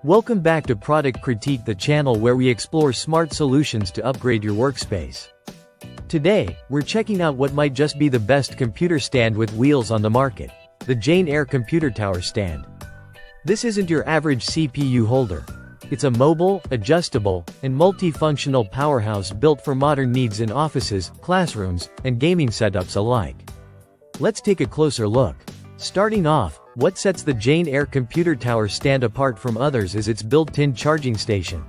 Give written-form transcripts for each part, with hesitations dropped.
Welcome back to Product Critique, the channel where we explore smart solutions to upgrade your workspace. Today, we're checking out what might just be the best computer stand with wheels on the market, the Eyre Computer Tower Stand. This isn't your average CPU holder. It's a mobile, adjustable, and multifunctional powerhouse built for modern needs in offices, classrooms, and gaming setups alike. Let's take a closer look. Starting off, what sets the Eyre Computer Tower Stand apart from others is its built-in charging station.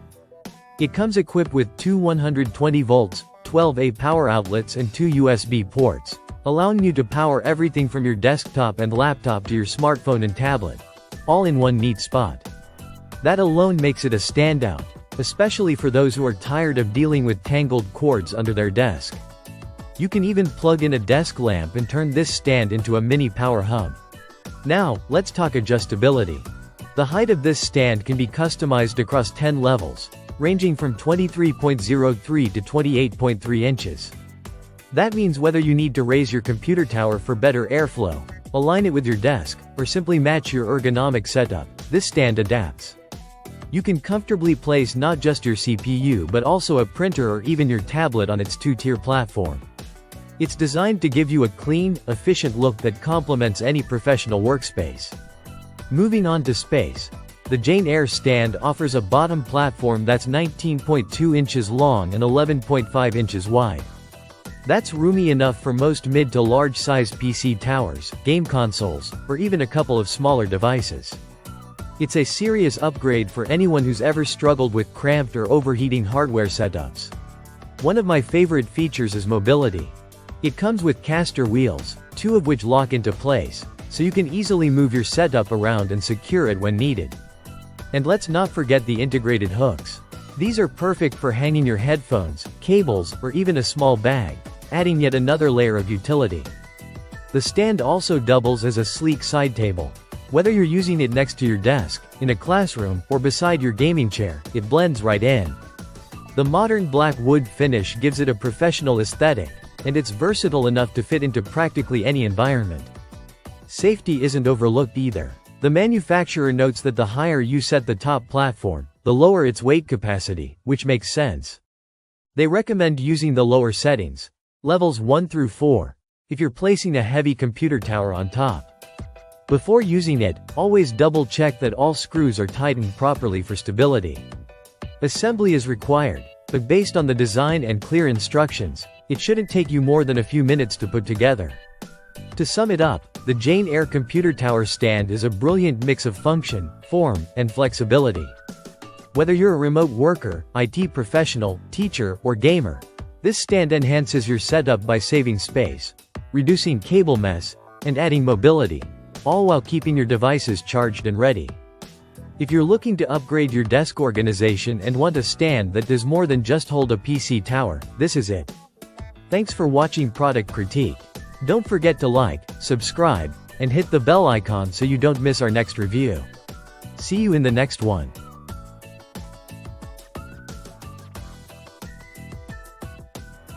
It comes equipped with two 120 volts, 12A power outlets and two USB ports, allowing you to power everything from your desktop and laptop to your smartphone and tablet, all in one neat spot. That alone makes it a standout, especially for those who are tired of dealing with tangled cords under their desk. You can even plug in a desk lamp and turn this stand into a mini power hub. Now, let's talk adjustability. The height of this stand can be customized across 10 levels, ranging from 23.03 to 28.3 inches. That means whether you need to raise your computer tower for better airflow, align it with your desk, or simply match your ergonomic setup, this stand adapts. You can comfortably place not just your CPU but also a printer or even your tablet on its two-tier platform. It's designed to give you a clean, efficient look that complements any professional workspace. Moving on to space, the Eyre stand offers a bottom platform that's 19.2 inches long and 11.5 inches wide. That's roomy enough for most mid to large-size PC towers, game consoles, or even a couple of smaller devices. It's a serious upgrade for anyone who's ever struggled with cramped or overheating hardware setups. One of my favorite features is mobility. It comes with caster wheels, two of which lock into place, so you can easily move your setup around and secure it when needed. And let's not forget the integrated hooks. These are perfect for hanging your headphones, cables, or even a small bag, adding yet another layer of utility. The stand also doubles as a sleek side table. Whether you're using it next to your desk, in a classroom, or beside your gaming chair, it blends right in. The modern black wood finish gives it a professional aesthetic, and it's versatile enough to fit into practically any environment. Safety isn't overlooked either. The manufacturer notes that the higher you set the top platform, the lower its weight capacity, which makes sense. They recommend using the lower settings, levels 1 through 4, if you're placing a heavy computer tower on top. Before using it, always double-check that all screws are tightened properly for stability. Assembly is required, but based on the design and clear instructions, it shouldn't take you more than a few minutes to put together. To sum it up, the Eyre Computer Tower Stand is a brilliant mix of function, form, and flexibility. Whether you're a remote worker, IT professional, teacher, or gamer, this stand enhances your setup by saving space, reducing cable mess, and adding mobility, all while keeping your devices charged and ready. If you're looking to upgrade your desk organization and want a stand that does more than just hold a PC tower, this is it. Thanks for watching Product Critique. Don't forget to like, subscribe, and hit the bell icon so you don't miss our next review. See you in the next one.